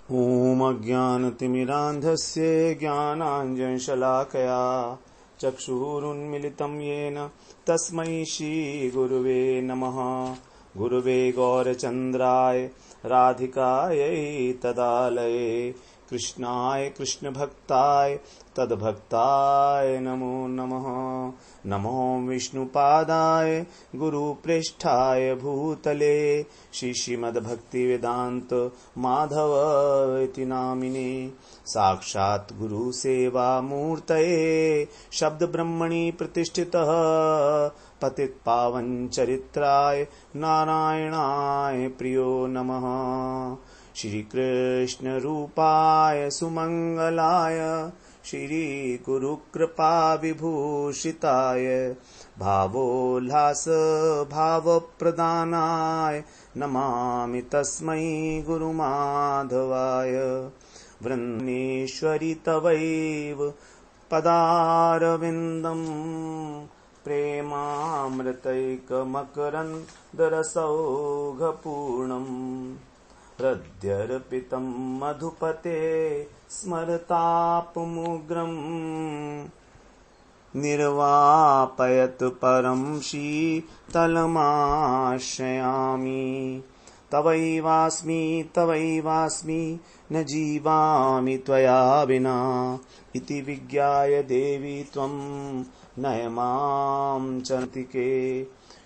ॐ अज्ञानतिमिरान्धस्य ज्ञानाञ्जनशलाकया चक्षुरुन्मिलितं येन तस्मै श्रीगुरुवे नमः। गुरुवे गौरचन्द्राय राधिकायै तदालये कृष्णाय कृष्णभक्ताय तद्भक्ताय नमो नमः। नमो विष्णुपादाय गुरुपृष्ठाय भूतले श्रीमद्भक्तिवेदान्त माधव इति नामिने साक्षात् गुरुसेवा मूर्तये शब्दब्रह्मणि प्रतिष्ठितः पतितपावन चरित्राय नारायणाय प्रियो नमः। श्रीकृष्ण रूपाय सुमंगलाय श्री गुरुकृपा विभूषिताय भावोल्लास भावप्रदानाय नमामि तस्मै गुरुमाधवाय। वृन्देश्वरि तवैव पदारविन्दम् प्रेमामृतैकमकरन्दरसौघपूर्णम् हृद्यर्पितं मधुपते स्मरतापमुग्रम् निर्वापयत् परं शीतलमाश्रयामि। तवैवास्मि न जीवामि त्वया विना इति विज्ञाय देवी त्वं नय मां चरन्तिके।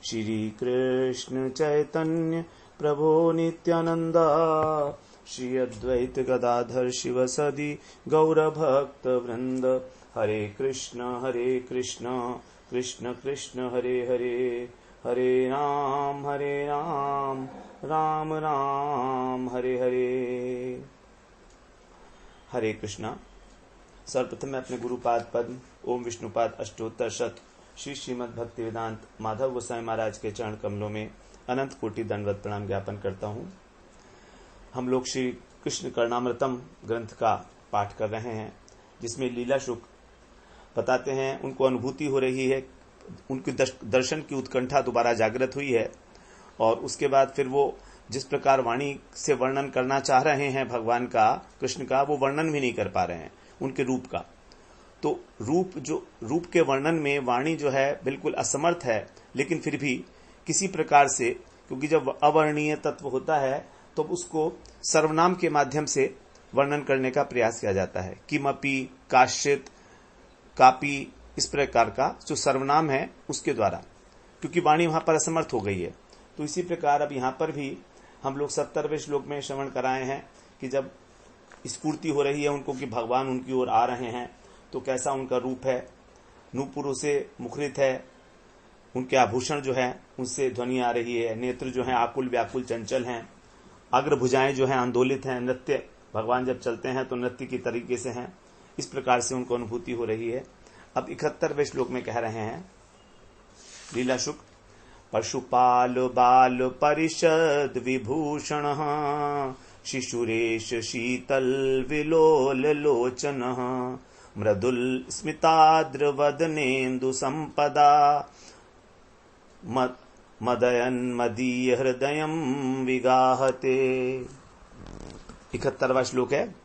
श्रीकृष्ण चैतन्य प्रभो नित्यानंद श्री अद्वैत गदाधर शिवसदि गौरभक्त वृंद। हरे कृष्ण कृष्ण कृष्ण हरे हरे, हरे राम राम राम हरे हरे। हरे कृष्णा। सर्वप्रथम मैं अपने गुरुपाद पद्म ओम विष्णुपाद अष्टोत्तर शत श्री श्रीमद् भक्ति वेदांत माधव गोसाई महाराज के चरण कमलों में अनंत कोटि दंडवत प्रणाम ज्ञापन करता हूँ। हम लोग श्री कृष्ण कर्णामृतम ग्रंथ का पाठ कर रहे हैं, जिसमें लीला शुक बताते हैं, उनको अनुभूति हो रही है, उनके दर्शन की उत्कंठा दोबारा जागृत हुई है। और उसके बाद फिर वो जिस प्रकार वाणी से वर्णन करना चाह रहे हैं भगवान का, कृष्ण का, वो वर्णन भी नहीं कर पा रहे हैं उनके रूप का। तो रूप के वर्णन में वाणी जो है बिल्कुल असमर्थ है, लेकिन फिर भी किसी प्रकार से, क्योंकि जब अवर्णीय तत्व होता है तो उसको सर्वनाम के माध्यम से वर्णन करने का प्रयास किया जाता है। किमपि, काश्चित, कापी, इस प्रकार का जो सर्वनाम है उसके द्वारा, क्योंकि वाणी वहां पर असमर्थ हो गई है। तो इसी प्रकार अब यहां पर भी हम लोग 70वें श्लोक में श्रवण कराए हैं कि जब स्फूर्ति हो रही है उनको कि भगवान उनकी ओर आ रहे हैं, तो कैसा उनका रूप है, नूपुरों से मुखरित है, उनके आभूषण जो है उनसे ध्वनि आ रही है, नेत्र जो है आकुल व्याकुल चंचल हैं, अग्रभुजाएं जो हैं आंदोलित हैं, नृत्य भगवान जब चलते हैं तो नृत्य की तरीके से हैं, इस प्रकार से उनको अनुभूति हो रही है। अब 71वें श्लोक में कह रहे हैं लीला शुक, पशुपाल बाल परिषद विभूषण शिशुरेश शीतल विलोल लोचन मृदुल स्मिताद्र वदनेन्दु संपदा मदयन मदीय हृदयं विगाहते। 71वां श्लोक है।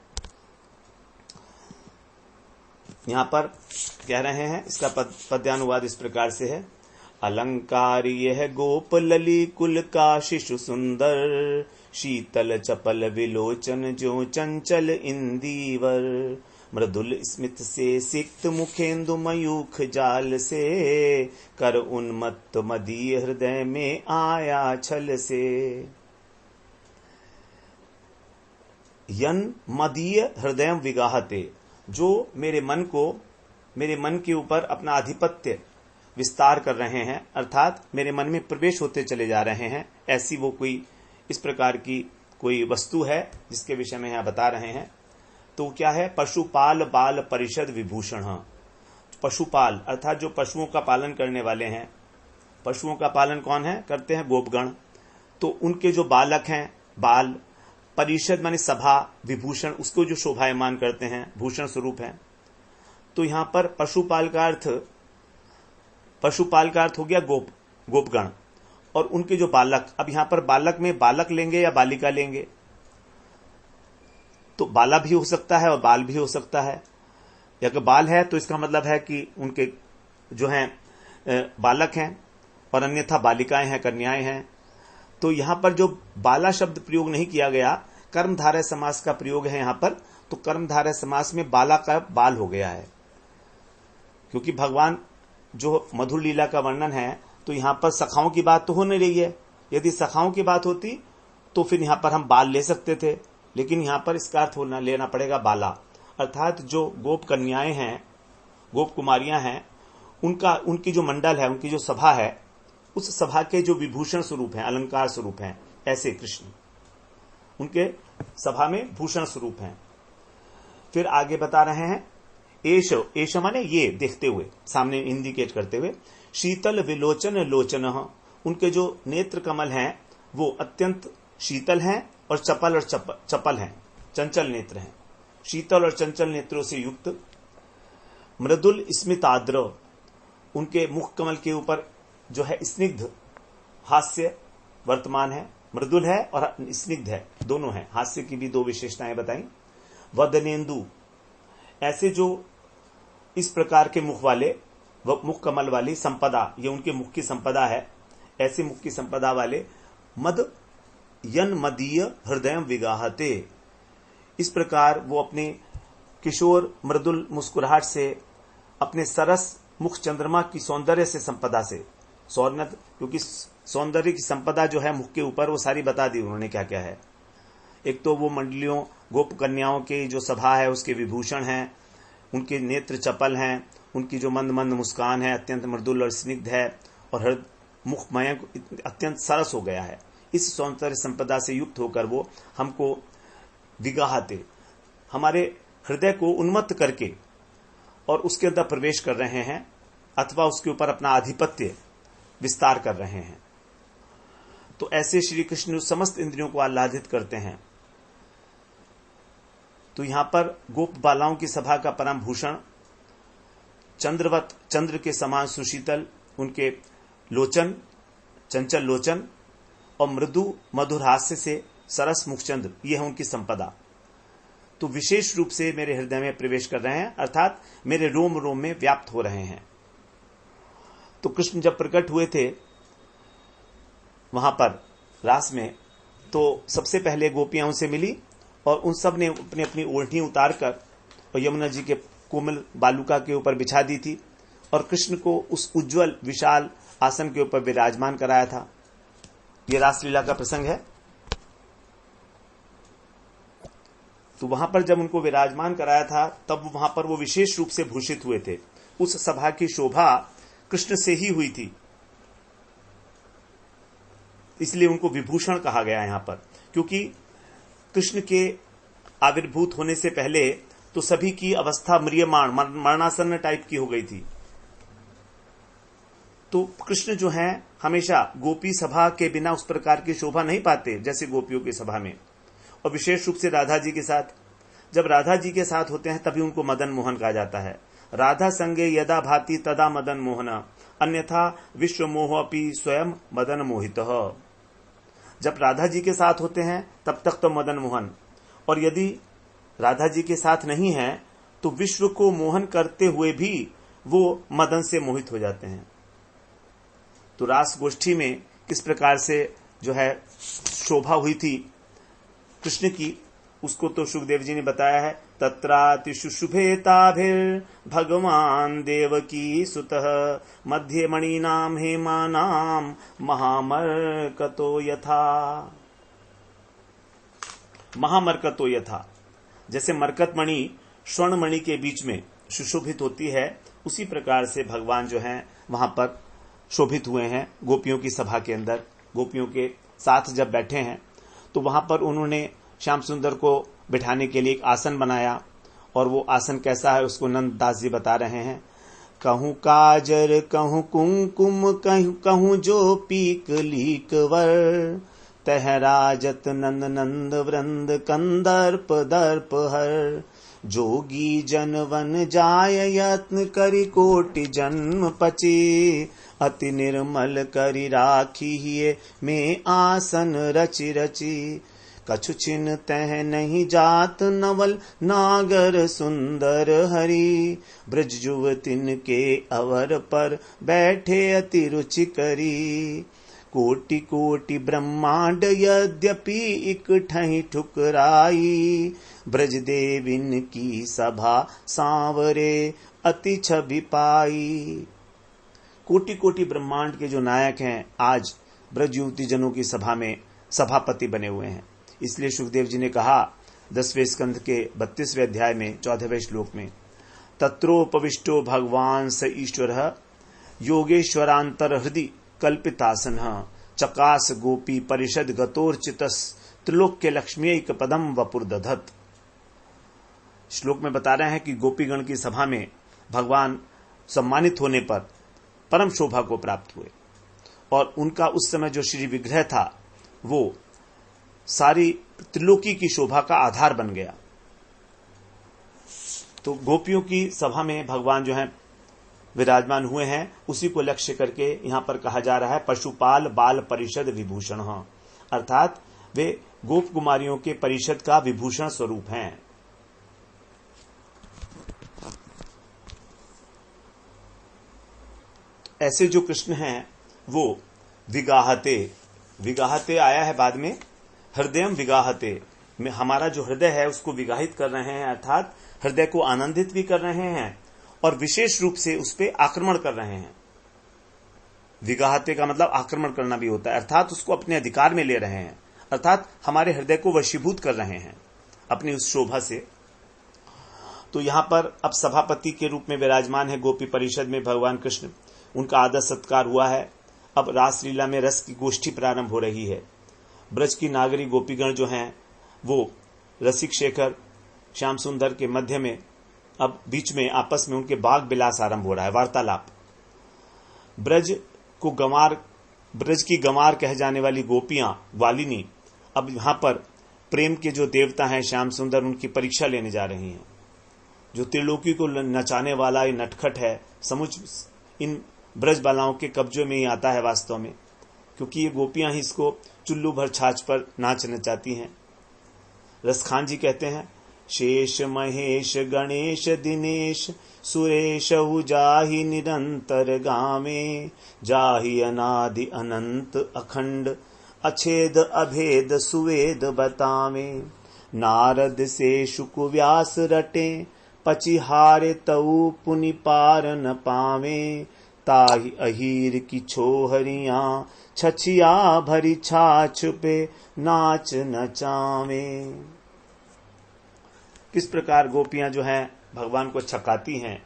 यहां पर कह रहे हैं, इसका पद्यानुवाद इस प्रकार से है। अलंकार यह गोप लली कुल का शिशु सुंदर शीतल चपल विलोचन जो चंचल इंदीवर मृदुल स्मित से सिक्त मुखेन्दु मयूख जाल से कर उन्मत्त मदीय हृदय में आया छल से। यन मदीय हृदय विगाहते, जो मेरे मन के ऊपर अपना आधिपत्य विस्तार कर रहे हैं, अर्थात मेरे मन में प्रवेश होते चले जा रहे हैं, ऐसी वो कोई इस प्रकार की कोई वस्तु है जिसके विषय में यहां बता रहे हैं। तो क्या है? पशुपाल बाल परिषद विभूषण। पशुपाल अर्थात जो पशुओं का पालन करने वाले हैं। पशुओं का पालन कौन है? करते हैं गोपगण। तो उनके जो बालक हैं, बाल, परिषद माने सभा, विभूषण उसको जो शोभायमान करते हैं, भूषण स्वरूप है। तो यहां पर पशुपाल का अर्थ हो गया गोपगण और उनके जो बालक। अब यहां पर बालक में बालक लेंगे या बालिका लेंगे? तो बाला भी हो सकता है और बाल भी हो सकता है। या अगर बाल है तो इसका मतलब है कि उनके जो हैं बालक हैं, और अन्यथा बालिकाएं हैं, कन्याएं हैं। तो यहां पर जो बाला शब्द प्रयोग नहीं किया गया, कर्मधारय समास का प्रयोग है यहां पर, तो कर्मधारय समास में बाला का बाल हो गया है। क्योंकि भगवान जो मधुर लीला का वर्णन है, तो यहां पर सखाओं की बात तो हो नहीं रही है। यदि सखाओं की बात होती तो फिर यहां पर हम बाल ले सकते थे, लेकिन यहां पर इसका अर्थ होना लेना पड़ेगा बाला, अर्थात जो गोप कन्याएं हैं, गोप कुमारियां हैं, उनकी जो मंडल है, उनकी जो सभा है, उस सभा के जो विभूषण स्वरूप हैं, अलंकार स्वरूप हैं, ऐसे कृष्ण उनके सभा में भूषण स्वरूप हैं। फिर आगे बता रहे हैं, एश माने ये, देखते हुए, सामने इंडिकेट करते हुए, शीतल विलोचन लोचन, उनके जो नेत्र कमल हैं वो अत्यंत शीतल हैं और चपल हैं, चंचल नेत्र हैं, शीतल और चंचल नेत्रों से युक्त। मृदुल स्मिताद्र, उनके मुख कमल के ऊपर जो है स्निग्ध हास्य वर्तमान है, मृदुल है और स्निग्ध है, दोनों है। हास्य की भी दो विशेषताएं बताई। वदनेन्दु, ऐसे जो इस प्रकार के मुख वाले, मुख कमल वाली संपदा, ये उनके मुख की संपदा है, ऐसे मुख की संपदा वाले। मद यन मदीय हृदय विगाहते, इस प्रकार वो अपने किशोर मृदुल मुस्कुराहट से, अपने सरस मुख चंद्रमा की सौंदर्य से संपदा से, सौर्णत, क्योंकि सौंदर्य की संपदा जो है मुख के ऊपर, वो सारी बता दी उन्होंने क्या क्या है। एक तो वो मंडलियों गोप कन्याओं की जो सभा है उसके विभूषण हैं, उनके नेत्र चपल हैं, उनकी जो मंद मंद मुस्कान है अत्यंत मृदुल और स्निग्ध है, और मुखमय अत्यंत सरस हो गया है। इस सौंदर्य संपदा से युक्त होकर वो हमको विगाहते, हमारे हृदय को उन्मत्त करके और उसके अंदर प्रवेश कर रहे हैं, अथवा उसके ऊपर अपना आधिपत्य विस्तार कर रहे हैं। तो ऐसे श्री कृष्ण समस्त इंद्रियों को आह्लादित करते हैं। तो यहां पर गोप बालाओं की सभा का परम भूषण, चंद्रवत, चंद्र के समान सुशीतल उनके लोचन, चंचल लोचन, और मृदु मधुर हास्य से सरस मुखचंद्र, यह है उनकी संपदा। तो विशेष रूप से मेरे हृदय में प्रवेश कर रहे हैं, अर्थात मेरे रोम रोम में व्याप्त हो रहे हैं। तो कृष्ण जब प्रकट हुए थे वहां पर रास में, तो सबसे पहले गोपियां उनसे मिली और उन सब ने अपनी अपनी ओढ़नी उतारकर और यमुना जी के कोमल बालुका के ऊपर बिछा दी थी, और कृष्ण को उस उज्जवल विशाल आसन के ऊपर विराजमान कराया था। यह रासलीला का प्रसंग है। तो वहां पर जब उनको विराजमान कराया था, तब वहां पर वो विशेष रूप से भूषित हुए थे। उस सभा की शोभा कृष्ण से ही हुई थी, इसलिए उनको विभूषण कहा गया यहां पर। क्योंकि कृष्ण के आविर्भूत होने से पहले तो सभी की अवस्था म्रियमाण, मरणासन्न टाइप की हो गई थी। तो कृष्ण जो है हमेशा गोपी सभा के बिना उस प्रकार की शोभा नहीं पाते जैसे गोपियों की सभा में, और विशेष रूप से राधा जी के साथ। जब राधा जी के साथ होते हैं तभी उनको मदन मोहन कहा जाता है। राधा संगे यदा भाति तदा मदन मोहन, अन्यथा विश्व मोह अपि स्वयं मदन मोहित। जब राधा जी के साथ होते हैं तब तक तो मदन मोहन, और यदि राधा जी के साथ नहीं है तो विश्व को मोहन करते हुए भी वो मदन से मोहित हो जाते हैं। तो रास गोष्ठी में किस प्रकार से जो है शोभा हुई थी कृष्ण की, उसको तो सुखदेव जी ने बताया है। तत्रातिशु शुभेताभिर भगवान देवकी सुतः मध्य मणिनाम हेमानाम महामर्कतो यथा। महामर्कतो यथा, जैसे मरकत मणि स्वर्ण मणि के बीच में सुशोभित होती है, उसी प्रकार से भगवान जो हैं वहां पर शोभित हुए हैं गोपियों की सभा के अंदर। गोपियों के साथ जब बैठे हैं तो वहां पर उन्होंने श्याम सुंदर को बिठाने के लिए एक आसन बनाया, और वो आसन कैसा है उसको नंद दास जी बता रहे हैं। कहूं काजर कहूं कुंकुम कहूं जो पीक लीक वर, तह राजत नंद नंद वृंद कंदर्प दर्प हर, जोगी जन वन जाय यत्न करि कोटि जन्म पची, अति निर्मल करि राखी में आसन रचि रचि, कछु चिन तह नहीं जात नवल नागर सुंदर हरि। ब्रज युवतिन के अवर पर बैठे अति रुचि करी। कोटि कोटि ब्रह्मांड यद्यपि इकठहि ठुकराई। ब्रज देविन की सभा सांवरे अति छवि पाई। कोटि कोटि ब्रह्मांड के जो नायक हैं आज ब्रज युवती जनों की सभा में सभापति बने हुए हैं। इसलिए सुखदेव जी ने कहा 10वें स्कंध के 32वें अध्याय में 14वें श्लोक में, तत्रोपविष्टो भगवान स ईश्वरः योगेश्वरांतर हृदि कल्पितासन चकास गोपी परिषद गतोर्चितस त्रिलोक्य लक्ष्मीक पदम वपुर्दधत। श्लोक में बता रहे हैं कि गोपीगण की सभा में भगवान सम्मानित होने पर परम शोभा को प्राप्त हुए और उनका उस समय जो श्री विग्रह था वो सारी त्रिलोकी की शोभा का आधार बन गया। तो गोपियों की सभा में भगवान जो है विराजमान हुए हैं, उसी को लक्ष्य करके यहां पर कहा जा रहा है पशुपाल बाल परिषद विभूषण, अर्थात वे गोप कुमारियों के परिषद का विभूषण स्वरूप हैं। ऐसे जो कृष्ण हैं वो विगाहते, विगाहते आया है बाद में, हृदयम विगाहते में हमारा जो हृदय है उसको विगाहित कर रहे हैं, अर्थात हृदय को आनंदित भी कर रहे हैं और विशेष रूप से उस पर आक्रमण कर रहे हैं। विगाहते का मतलब आक्रमण करना भी होता है, अर्थात उसको अपने अधिकार में ले रहे हैं, अर्थात हमारे हृदय को वशीभूत कर रहे हैं अपनी उस शोभा से। तो यहां पर अब सभापति के रूप में विराजमान है गोपी परिषद में भगवान कृष्ण, उनका आदर सत्कार हुआ है। अब रासलीला में रस की गोष्ठी प्रारंभ हो रही है। ब्रज की नागरी गोपीगण जो हैं वो रसिक शेखर श्याम सुंदर के मध्य में, अब बीच में आपस में उनके बाग विलास आरंभ हो रहा है, वार्तालाप। ब्रज की गंवार कह जाने वाली गोपियां वालिनी अब यहां पर प्रेम के जो देवता हैं श्याम सुंदर, उनकी परीक्षा लेने जा रही हैं। जो त्रिलोकी को नचाने वाला ये नटखट है समुच इन ब्रज बालाओं के कब्जे में ही आता है वास्तव में, क्योंकि ये गोपियां ही इसको चुल्लू भर छाछ पर नाच नचाती हैं। रसखान जी कहते हैं, शेष महेश गणेश दिनेश सुरेश जाहि निरंतर गामे, जाहि अनादि अनंत अखंड अछेद अभेद सुवेद बतावे। नारद से शुक व्यास रटे पचिहारे तऊ पुनि पार न पावे, ताहि अहीर की छोहरियां छछिया भरी छाछ पे नाच नचावे। किस प्रकार गोपियां जो हैं भगवान को छकाती हैं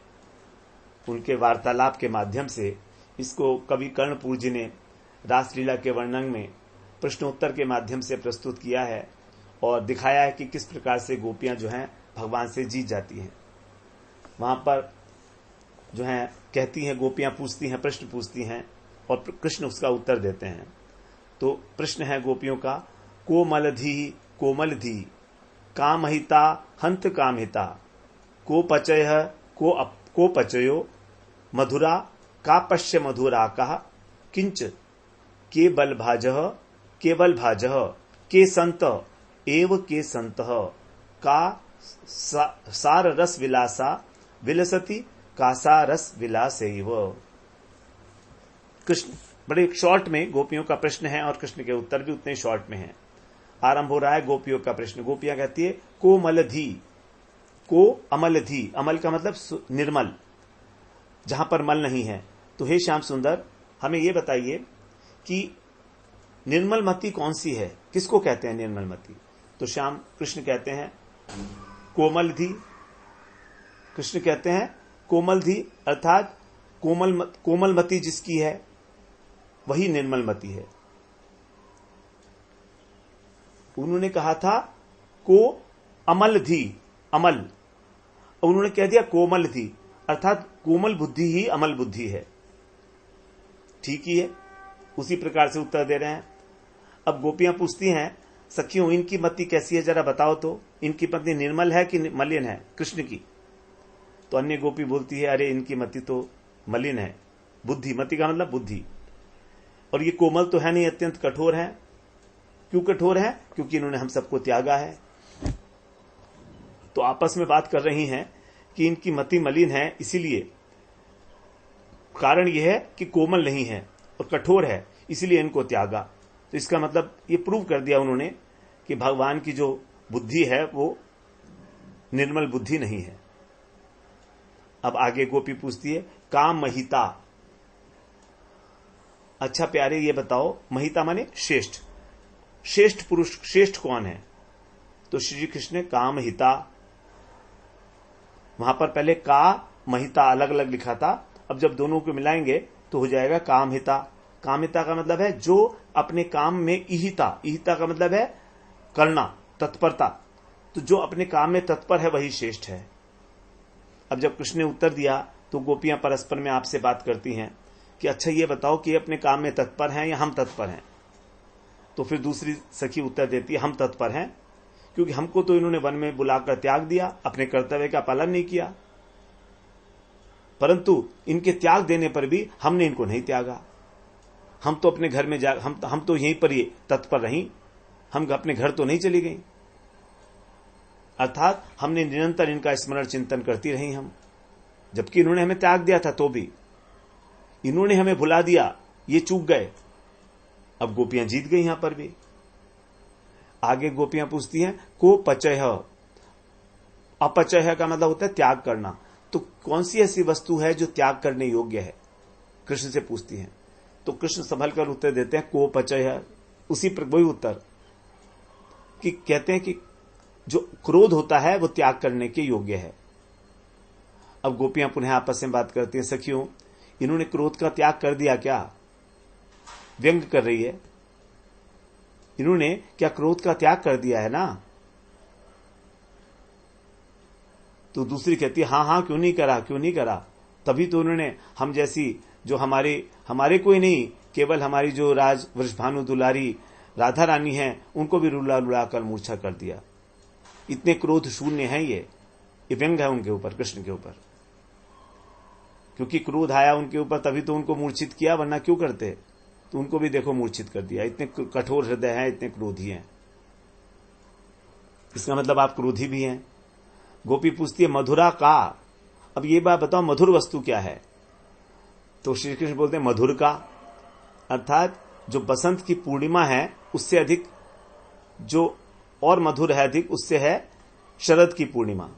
उनके वार्तालाप के माध्यम से, इसको कवि कर्णपुर जी ने रासलीला के वर्णन में प्रश्नोत्तर के माध्यम से प्रस्तुत किया है और दिखाया है कि किस प्रकार से गोपियां जो हैं भगवान से जीत जाती हैं। वहां पर जो है कहती हैं गोपियां, पूछती हैं, प्रश्न पूछती हैं और कृष्ण उसका उत्तर देते हैं। तो प्रश्न है गोपियों का, कोमल धी कामहिता हंत कामहिता, को पचय को पचयो मधुरा का पश्य मधुरा कहा, किंच केवल भाज के संत एव के संत का सार रस विलासा विलसती कासा रस विलासेव। कृष्ण बड़े शॉर्ट में गोपियों का प्रश्न है और कृष्ण के उत्तर भी उतने शॉर्ट में हैं। आरंभ हो रहा है गोपियों का प्रश्न। गोपियां कहती है कोमलधी, को अमल धी, अमल का मतलब निर्मल, जहां पर मल नहीं है। तो हे श्याम सुंदर हमें यह बताइए कि निर्मल मति कौन सी है, किसको कहते हैं निर्मल मति? तो श्याम कृष्ण कहते हैं कोमल धी। कृष्ण कहते हैं कोमल धी अर्थात कोमलमती जिसकी है वही निर्मलमती है। उन्होंने कहा था को अमल धी, अमल, उन्होंने कह दिया कोमल धी अर्थात कोमल बुद्धि ही अमल बुद्धि है। ठीक ही है, उसी प्रकार से उत्तर दे रहे हैं। अब गोपियां पूछती हैं सखियों इनकी मति कैसी है जरा बताओ तो, इनकी पत्नी निर्मल है कि मलिन है कृष्ण की? तो अन्य गोपी बोलती है अरे इनकी मति तो मलिन है, बुद्धि, मति का मतलब बुद्धि, और ये कोमल तो है नहीं, अत्यंत कठोर है। क्यों कठोर हैं? क्योंकि इन्होंने हम सबको त्यागा है। तो आपस में बात कर रही हैं कि इनकी मति मलिन है, इसीलिए कारण यह है कि कोमल नहीं है और कठोर है, इसीलिए इनको त्यागा। तो इसका मतलब ये प्रूव कर दिया उन्होंने कि भगवान की जो बुद्धि है वो निर्मल बुद्धि नहीं है। अब आगे गोपी पूछती है, काम महिता। अच्छा प्यारे, ये बताओ, महिता माने श्रेष्ठ, श्रेष्ठ पुरुष, श्रेष्ठ कौन है? तो श्री कृष्ण ने काम हिता, वहां पर पहले का महिता अलग अलग लिखा था, अब जब दोनों को मिलाएंगे तो हो जाएगा काम हिता। काम हिता का मतलब है जो अपने काम में इहिता, इहिता का मतलब है करना, तत्परता, तो जो अपने काम में तत्पर है वही श्रेष्ठ है। अब जब कृष्ण ने उत्तर दिया तो गोपियां परस्पर में आपसे बात करती हैं कि अच्छा ये बताओ कि अपने काम में तत्पर हैं या हम तत्पर हैं? तो फिर दूसरी सखी उत्तर देती है, हम तत्पर हैं, क्योंकि हमको तो इन्होंने वन में बुलाकर त्याग दिया, अपने कर्तव्य का पालन नहीं किया, परंतु इनके त्याग देने पर भी हमने इनको नहीं त्यागा। हम तो अपने घर में हम तो यहीं पर ही तत्पर रही, हम अपने घर तो नहीं चली गई। अर्थात हमने निरंतर इनका स्मरण चिंतन करती रही हम, जबकि इन्होंने हमें त्याग दिया था, तो भी इन्होंने हमें भुला दिया, ये चूक गए। अब गोपियां जीत गई यहां पर भी। आगे गोपियां पूछती हैं, को पचय। अपचय का मतलब होता है त्याग करना, तो कौन सी ऐसी वस्तु है जो त्याग करने योग्य है? कृष्ण से पूछती हैं। तो कृष्ण संभल कर उत्तर देते हैं, को पचय। उसी पर वही उत्तर कि कहते हैं कि जो क्रोध होता है वो त्याग करने के योग्य है। अब गोपियां पुनः आपस में बात करती हैं, सखियों इन्होंने क्रोध का त्याग कर दिया क्या? व्यंग कर रही है, इन्होंने क्या क्रोध का त्याग कर दिया है ना? तो दूसरी कहती है, हाँ हाँ क्यों नहीं करा, क्यों नहीं करा, तभी तो उन्होंने हम जैसी जो हमारे कोई नहीं, केवल हमारी जो राज वृषभानु दुलारी राधा रानी है उनको भी रुला रुला कर मूर्छा कर दिया। इतने क्रोध शून्य है ये व्यंग है उनके ऊपर, कृष्ण के ऊपर, क्योंकि क्रोध आया उनके ऊपर तभी तो उनको मूर्छित किया, वरना क्यों करते? तो उनको भी देखो मूर्छित कर दिया। इतने कठोर हृदय हैं, इतने क्रोधी हैं, इसका मतलब आप क्रोधी भी हैं। गोपी पूछती है, मधुरा का। अब ये बात बताओ, मधुर वस्तु क्या है? तो श्री कृष्ण बोलते हैं, मधुर का, अर्थात जो बसंत की पूर्णिमा है उससे अधिक जो और मधुर है अधिक, उससे है शरद की पूर्णिमा।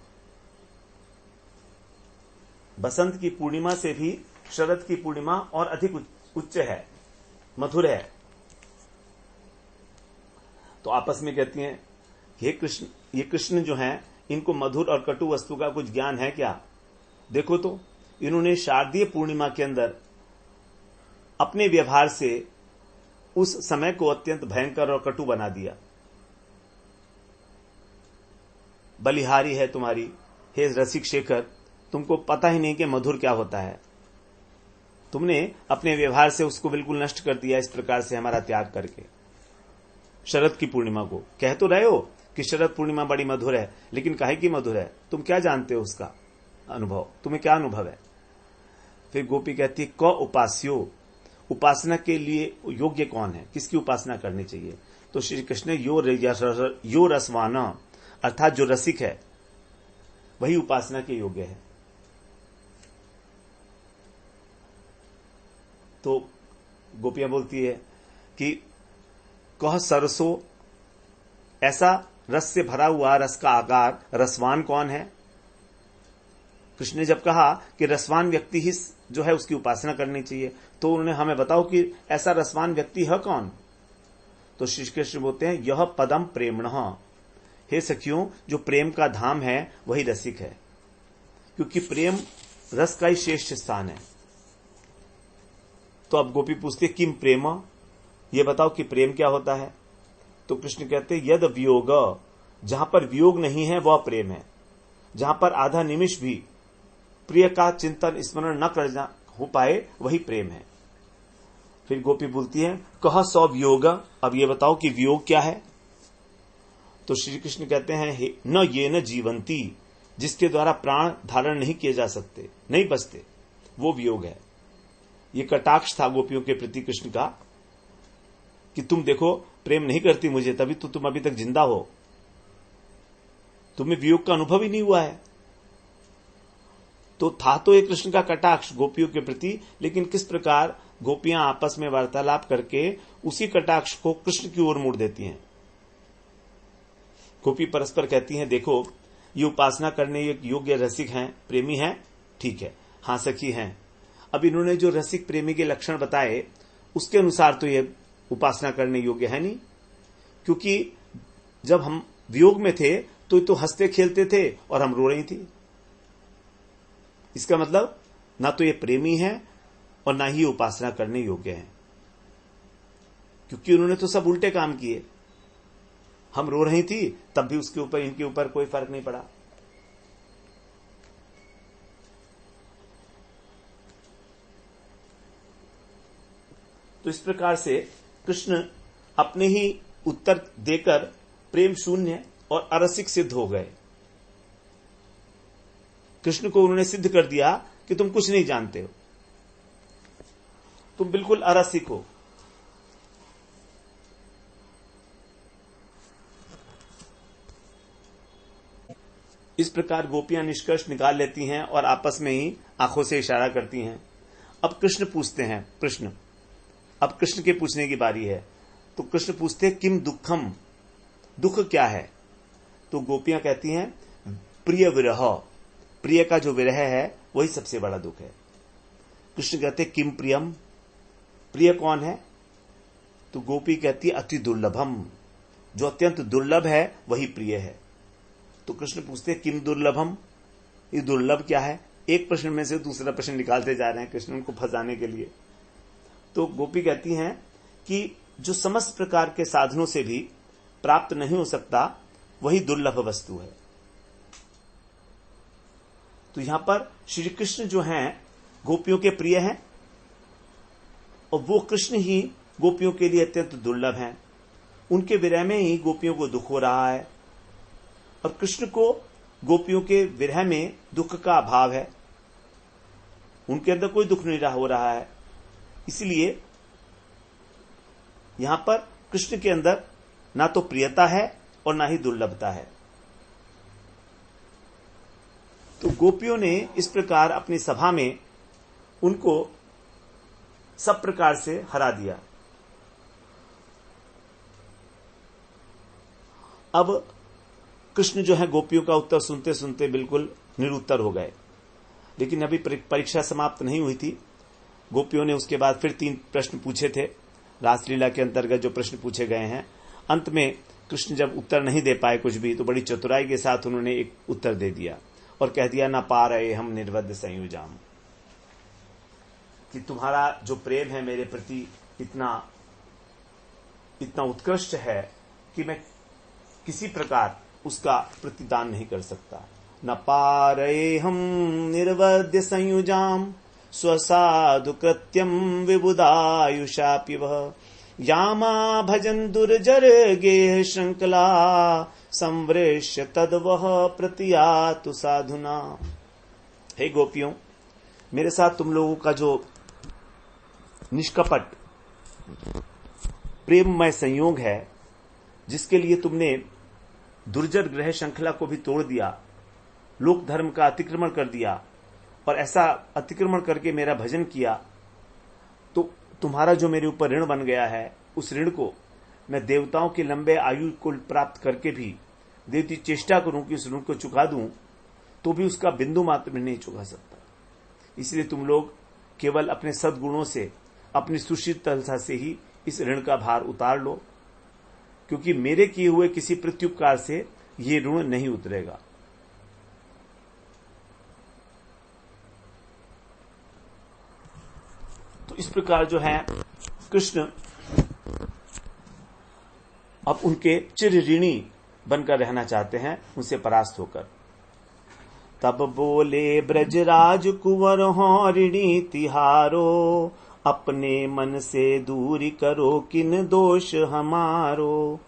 बसंत की पूर्णिमा से भी शरद की पूर्णिमा और अधिक उच्च है, मधुर है। तो आपस में कहती हैं, हे कृष्ण, ये कृष्ण जो हैं इनको मधुर और कटु वस्तु का कुछ ज्ञान है क्या? देखो तो इन्होंने शारदीय पूर्णिमा के अंदर अपने व्यवहार से उस समय को अत्यंत भयंकर और कटु बना दिया। बलिहारी है तुम्हारी, हे रसिक शेखर, तुमको पता ही नहीं कि मधुर क्या होता है। तुमने अपने व्यवहार से उसको बिल्कुल नष्ट कर दिया, इस प्रकार से हमारा त्याग करके। शरद की पूर्णिमा को कह तो रहे हो कि शरद पूर्णिमा बड़ी मधुर है, लेकिन काहे की मधुर है? तुम क्या जानते हो उसका अनुभव? तुम्हें क्या अनुभव है? फिर गोपी कहती है, क उपास्यो, उपासना के लिए योग्य कौन है, किसकी उपासना करनी चाहिए? तो श्री कृष्ण यो रसवाना, अर्थात जो रसिक है वही उपासना के योग्य है। तो गोपियां बोलती है कि कह सरसो, ऐसा रस से भरा हुआ रस का आकार रसवान कौन है? कृष्ण ने जब कहा कि रसवान व्यक्ति ही जो है उसकी उपासना करनी चाहिए, तो उन्होंने हमें बताओ कि ऐसा रसवान व्यक्ति है कौन? तो श्री कृष्ण बोलते हैं, यह पदम प्रेमणः, हे सखियों जो प्रेम का धाम है वही रसिक है, क्योंकि प्रेम रस का ही श्रेष्ठ स्थान है। तो अब गोपी पूछते किम प्रेम, ये बताओ कि प्रेम क्या होता है? तो कृष्ण कहते यद वियोग, जहां पर वियोग नहीं है वह प्रेम है, जहां पर आधा निमिष भी प्रिय का चिंतन स्मरण न करना हो पाए वही प्रेम है। फिर गोपी बोलती है कह सौ वियोग, अब ये बताओ कि वियोग क्या है? तो श्री कृष्ण कहते हैं न ये न जीवंती, जिसके द्वारा प्राण धारण नहीं किए जा सकते, नहीं बचते, वो वियोग है। ये कटाक्ष था गोपियों के प्रति कृष्ण का कि तुम देखो प्रेम नहीं करती मुझे, तभी तो तुम अभी तक जिंदा हो, तुम्हें वियोग का अनुभव ही नहीं हुआ है। तो था तो एक कृष्ण का कटाक्ष गोपियों के प्रति, लेकिन किस प्रकार गोपियां आपस में वार्तालाप करके उसी कटाक्ष को कृष्ण की ओर मोड़ देती हैं। गोपी परस्पर कहती हैं, देखो ये उपासना करने योग्य रसिक हैं, प्रेमी हैं, ठीक है, हाँ सखी हैं। अब इन्होंने जो रसिक प्रेमी के लक्षण बताए उसके अनुसार तो ये उपासना करने योग्य है नहीं, क्योंकि जब हम वियोग में थे तो हंसते खेलते थे और हम रो रही थी। इसका मतलब ना तो ये प्रेमी है और ना ही उपासना करने योग्य है, क्योंकि उन्होंने तो सब उल्टे काम किए। हम रो रही थी तब भी उसके ऊपर इनके ऊपर कोई फर्क नहीं पड़ा। तो इस प्रकार से कृष्ण अपने ही उत्तर देकर प्रेम शून्य और अरसिक सिद्ध हो गए। कृष्ण को उन्होंने सिद्ध कर दिया कि तुम कुछ नहीं जानते हो, तुम बिल्कुल अरसिक हो। इस प्रकार गोपियां निष्कर्ष निकाल लेती हैं और आपस में ही आंखों से इशारा करती हैं। अब कृष्ण पूछते हैं, अब कृष्ण के पूछने की बारी है। तो कृष्ण पूछते हैं, किम दुखम, दुख क्या है? तो गोपियां कहती हैं, प्रिय विरह, प्रिय का जो विरह है वही सबसे बड़ा दुख है। कृष्ण कहते किम प्रियम, प्रिय कौन है? तो गोपी कहती है अति दुर्लभम, जो अत्यंत दुर्लभ है वही प्रिय है। तो कृष्ण पूछते किम दुर्लभम, ये दुर्लभ क्या है? एक प्रश्न में से दूसरा प्रश्न निकालते जा रहे हैं कृष्ण उनको फंसाने के लिए। तो गोपी कहती हैं कि जो समस्त प्रकार के साधनों से भी प्राप्त नहीं हो सकता वही दुर्लभ वस्तु है। तो यहां पर श्री कृष्ण जो हैं गोपियों के प्रिय हैं और वो कृष्ण ही गोपियों के लिए अत्यंत दुर्लभ हैं। उनके विरह में ही गोपियों को दुख हो रहा है और कृष्ण को गोपियों के विरह में दुख का अभाव है, उनके अंदर कोई दुख नहीं हो रहा है। इसलिए यहां पर कृष्ण के अंदर ना तो प्रियता है और ना ही दुर्लभता है। तो गोपियों ने इस प्रकार अपनी सभा में उनको सब प्रकार से हरा दिया। अब कृष्ण जो है गोपियों का उत्तर सुनते सुनते बिल्कुल निरुत्तर हो गए। लेकिन अभी परीक्षा समाप्त नहीं हुई थी। गोपियों ने उसके बाद फिर 3 प्रश्न पूछे थे, रासलीला के अंतर्गत जो प्रश्न पूछे गए हैं। अंत में कृष्ण जब उत्तर नहीं दे पाए कुछ भी, तो बड़ी चतुराई के साथ उन्होंने एक उत्तर दे दिया और कह दिया, ना पा रहे हम निर्वद्य संयुजाम, कि तुम्हारा जो प्रेम है मेरे प्रति इतना उत्कृष्ट है कि मैं किसी प्रकार उसका प्रतिदान नहीं कर सकता। न पा रहे हम निर्वद्य संयुजाम स्वसाधु कृत्यम विबुधायुषापि वह यामा भजन दुर्जर गेह श्रृंखला संवृश्य तदवह प्रतियातु साधुना। हे गोपियों, मेरे साथ तुम लोगों का जो निष्कपट प्रेममय संयोग है, जिसके लिए तुमने दुर्जर ग्रह श्रृंखला को भी तोड़ दिया, लोक धर्म का अतिक्रमण कर दिया और ऐसा अतिक्रमण करके मेरा भजन किया, तो तुम्हारा जो मेरे ऊपर ऋण बन गया है, उस ऋण को मैं देवताओं के लंबे आयु को प्राप्त करके भी देवती चेष्टा करूं कि उस ऋण को चुका दूं, तो भी उसका बिंदु मात्र में नहीं चुका सकता। इसलिए तुम लोग केवल अपने सद्गुणों से, अपनी सुशीलता से ही इस ऋण का भार उतार लो, क्योंकि मेरे किए हुए किसी प्रत्युपकार से ये ऋण नहीं उतरेगा। तो इस प्रकार जो है कृष्ण अब उनके चिर ऋणी बनकर रहना चाहते हैं, उनसे परास्त होकर। तब बोले ब्रजराज कुंवर हो ऋणी तिहारो, अपने मन से दूरी करो किन दोष हमारो।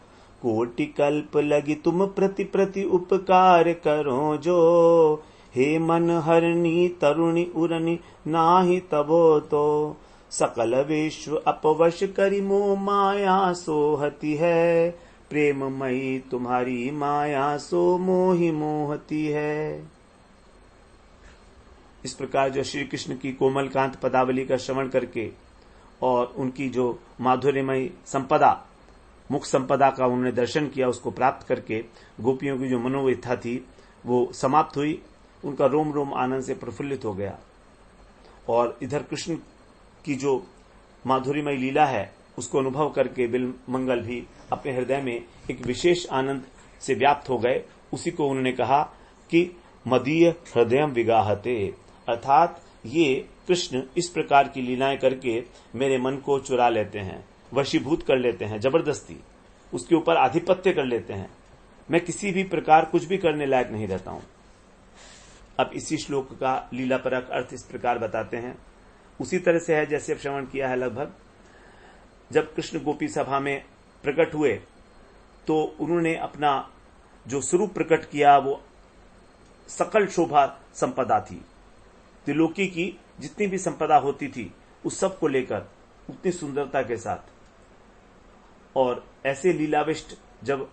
कोटि कल्प लगी तुम प्रति प्रति उपकार करो जो, हे मन हरणी तरुणी उरनी नाही तबो तो। सकल विश्व अपवश करी मोह माया सोहती है, प्रेममयी तुम्हारी माया सो मोहि मोहती है। इस प्रकार जो श्री कृष्ण की कोमलकांत पदावली का श्रवण करके और उनकी जो माधुर्यमयी संपदा, मुख संपदा का उन्होंने दर्शन किया, उसको प्राप्त करके गोपियों की जो मनोव्यथा थी वो समाप्त हुई। उनका रोम रोम आनंद से प्रफुल्लित हो गया और इधर कृष्ण की जो माधुर्यमयी लीला है उसको अनुभव करके बिल मंगल भी अपने हृदय में एक विशेष आनंद से व्याप्त हो गए। उसी को उन्होंने कहा कि मदीय हृदय विगाहते, अर्थात ये कृष्ण इस प्रकार की लीलाएं करके मेरे मन को चुरा लेते हैं, वशीभूत कर लेते हैं, जबरदस्ती उसके ऊपर आधिपत्य कर लेते हैं। मैं किसी भी प्रकार कुछ भी करने लायक नहीं रहता हूं। अब इसी श्लोक का लीलापरक अर्थ इस प्रकार बताते हैं। उसी तरह से है जैसे अब श्रवण किया है लगभग। जब कृष्ण गोपी सभा में प्रकट हुए तो उन्होंने अपना जो स्वरूप प्रकट किया वो सकल शोभा संपदा थी। त्रिलोकी की जितनी भी संपदा होती थी उस सब को लेकर उतनी सुंदरता के साथ, और ऐसे लीलाविष्ट जब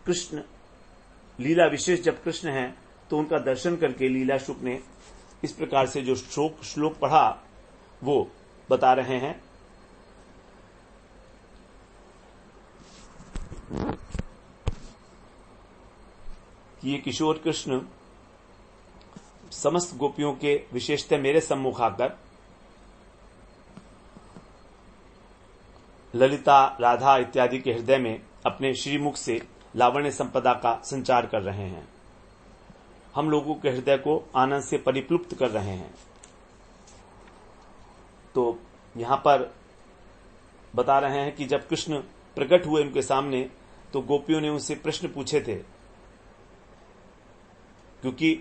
कृष्ण, लीला विशेष जब कृष्ण हैं तो उनका दर्शन करके लीला शुक ने इस प्रकार से जो श्लोक पढ़ा वो बता रहे हैं। कि ये किशोर कृष्ण समस्त गोपियों के विशेषतः मेरे सम्मुख आकर ललिता, राधा इत्यादि के हृदय में अपने श्रीमुख से लावण्य संपदा का संचार कर रहे हैं, हम लोगों के हृदय को आनंद से परिप्लुप्त कर रहे हैं। तो यहां पर बता रहे हैं कि जब कृष्ण प्रकट हुए उनके सामने तो गोपियों ने उनसे प्रश्न पूछे थे, क्योंकि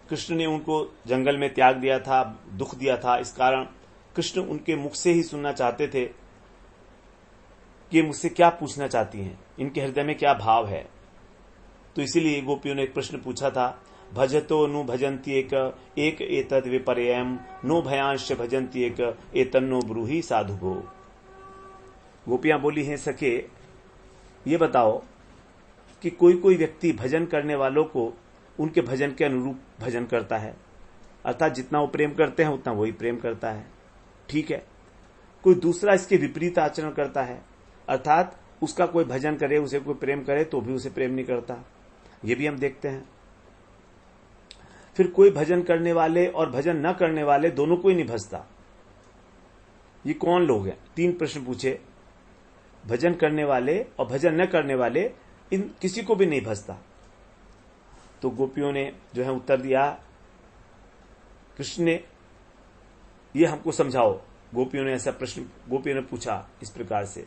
कृष्ण ने उनको जंगल में त्याग दिया था, दुख दिया था। इस कारण कृष्ण उनके मुख से ही सुनना चाहते थे कि मुझसे क्या पूछना चाहती हैं, इनके हृदय में क्या भाव है। तो इसीलिए गोपियों ने एक प्रश्न पूछा था, भजतो नु भजन्ति एक एतद विपर्ययम नो भयांश भजन्ति एक एतन्नो ब्रूहि साधुगो। गोपियां बोली हैं, सखे ये बताओ कि कोई कोई व्यक्ति भजन करने वालों को उनके भजन के अनुरूप भजन करता है, अर्थात जितना वो प्रेम करते हैं उतना वही प्रेम करता है, ठीक है। कोई दूसरा इसके विपरीत आचरण करता है, अर्थात उसका कोई भजन करे, उसे कोई प्रेम करे तो भी उसे प्रेम नहीं करता, ये भी हम देखते हैं। फिर कोई भजन करने वाले और भजन न करने वाले दोनों को ही नहीं भजता। ये कौन लोग हैं? 3 प्रश्न पूछे, भजन करने वाले और भजन न करने वाले, इन किसी को भी नहीं भजता। तो गोपियों ने जो है उत्तर दिया, कृष्ण ने ये हमको समझाओ। गोपियों ने ऐसा प्रश्न गोपियों ने पूछा इस प्रकार से।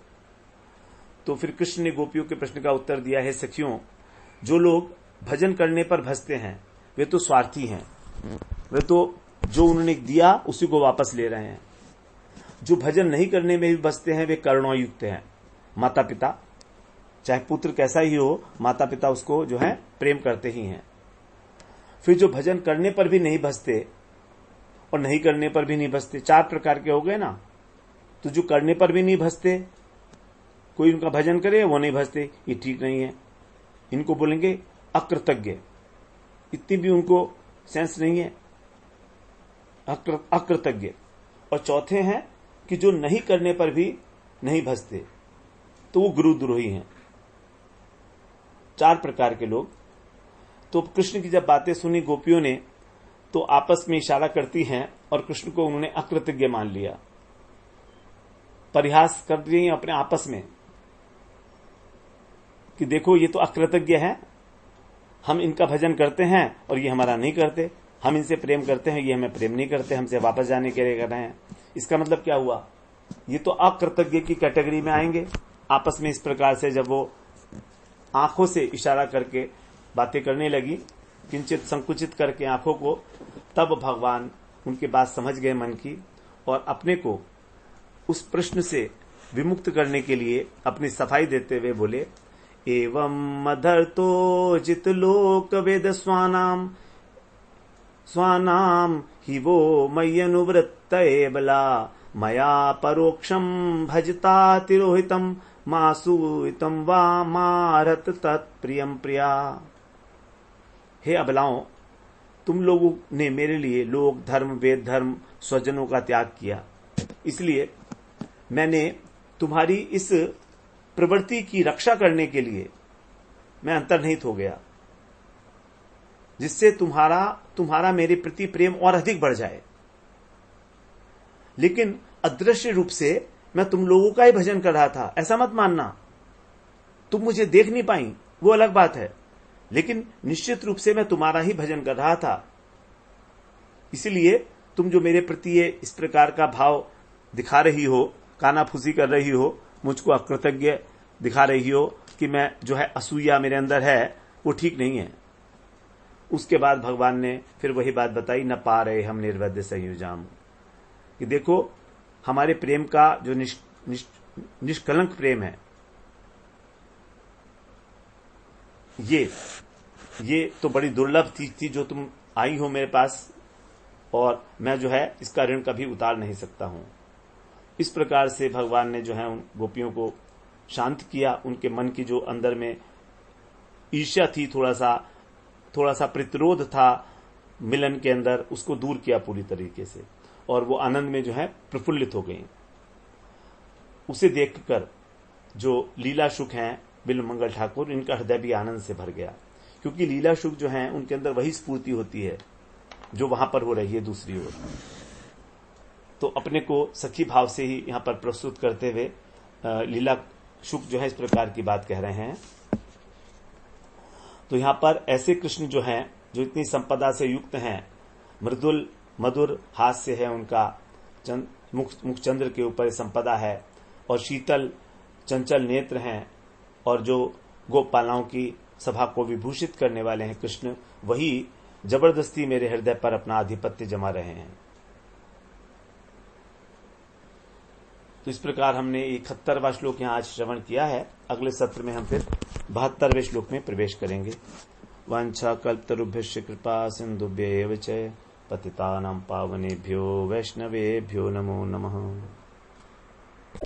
तो फिर कृष्ण ने गोपियों के प्रश्न का उत्तर दिया है, सखियों, जो लोग भजन करने पर भजते हैं वे तो स्वार्थी हैं, वे तो जो उन्होंने दिया उसी को वापस ले रहे हैं। जो भजन नहीं करने में भी बसते हैं वे करुणायुक्त हैं। माता पिता, चाहे पुत्र कैसा ही हो, माता पिता उसको जो है प्रेम करते ही हैं। फिर जो भजन करने पर भी नहीं बसते और नहीं करने पर भी नहीं बसते, 4 प्रकार के हो गए ना। तो जो करने पर भी नहीं भजते, कोई उनका भजन करे वो नहीं भजते, ये ठीक नहीं है। इनको बोलेंगे अकृतज्ञ, इतनी भी उनको सेंस नहीं है, अकृतज्ञ। और चौथे हैं कि जो नहीं करने पर भी नहीं भजते, तो वो गुरुद्रोही हैं। 4 प्रकार के लोग। तो कृष्ण की जब बातें सुनी गोपियों ने तो आपस में इशारा करती हैं और कृष्ण को उन्होंने अकृतज्ञ मान लिया, परिहास कर दिए अपने आपस में कि देखो ये तो अकृतज्ञ है, हम इनका भजन करते हैं और ये हमारा नहीं करते, हम इनसे प्रेम करते हैं, ये हमें प्रेम नहीं करते, हमसे वापस जाने के लिए कर रहे हैं। इसका मतलब क्या हुआ? ये तो अकृतज्ञ की कैटेगरी में आएंगे। आपस में इस प्रकार से जब वो आंखों से इशारा करके बातें करने लगी, किंचित संकुचित करके आंखों को, तब भगवान उनकी बात समझ गए मन की और अपने को उस प्रश्न से विमुक्त करने के लिए अपनी सफाई देते हुए बोले, एवं मधर्तो जित लोक वेद स्वानाम ही वो मय्यनुवृत्त बला मया परोक्षम भजता तिरोहितम मासूतम वा मारत तत्प्रियम प्रिया। हे अबलाओं, तुम लोगों ने मेरे लिए लोक धर्म, वेद धर्म, स्वजनों का त्याग किया, इसलिए मैंने तुम्हारी इस प्रवृत्ति की रक्षा करने के लिए मैं अंतर्निहित हो गया, जिससे तुम्हारा मेरे प्रति प्रेम और अधिक बढ़ जाए। लेकिन अदृश्य रूप से मैं तुम लोगों का ही भजन कर रहा था, ऐसा मत मानना। तुम मुझे देख नहीं पाई, वो अलग बात है, लेकिन निश्चित रूप से मैं तुम्हारा ही भजन कर रहा था। इसलिए तुम जो मेरे प्रति ये इस प्रकार का भाव दिखा रही हो, कानाफूसी कर रही हो, मुझको अकृतज्ञ दिखा रही हो कि मैं जो है असूया मेरे अंदर है, वो ठीक नहीं है। उसके बाद भगवान ने फिर वही बात बताई, न पा रहे हम निर्वध्य संयुजाम, कि देखो हमारे प्रेम का जो निष्कलंक प्रेम है, ये तो बड़ी दुर्लभ चीज थी जो तुम आई हो मेरे पास, और मैं जो है इसका ऋण कभी उतार नहीं सकता हूं। इस प्रकार से भगवान ने जो है उन गोपियों को शांत किया, उनके मन की जो अंदर में ईर्ष्या थी, थोड़ा सा प्रतिरोध था मिलन के अंदर, उसको दूर किया पूरी तरीके से, और वो आनंद में जो है प्रफुल्लित हो गई। उसे देखकर जो लीला शुक हैं बिल्वमंगल ठाकुर, इनका हृदय भी आनंद से भर गया, क्योंकि लीला शुक जो हैं उनके अंदर वही स्फूर्ति होती है जो वहां पर हो रही है दूसरी ओर। तो अपने को सखी भाव से ही यहां पर प्रस्तुत करते हुए लीला शुक जो है इस प्रकार की बात कह रहे हैं। तो यहां पर ऐसे कृष्ण जो हैं, जो इतनी संपदा से युक्त हैं, मृदुल मधुर हास्य है उनका, मुखचंद्र के ऊपर संपदा है, और शीतल चंचल नेत्र हैं, और जो गोपालाओं की सभा को विभूषित करने वाले हैं कृष्ण, वही जबरदस्ती मेरे हृदय पर अपना आधिपत्य जमा रहे हैं। तो इस प्रकार हमने 71वां श्लोक यहां आज श्रवण किया है। अगले सत्र में हम फिर 72वें श्लोक में प्रवेश करेंगे। वांछा कल्पतरुभ्यश्च कृपा सिंधुभ्यैव च पतितानां पावनेभ्यो वैष्णवेभ्यो नमो नमः।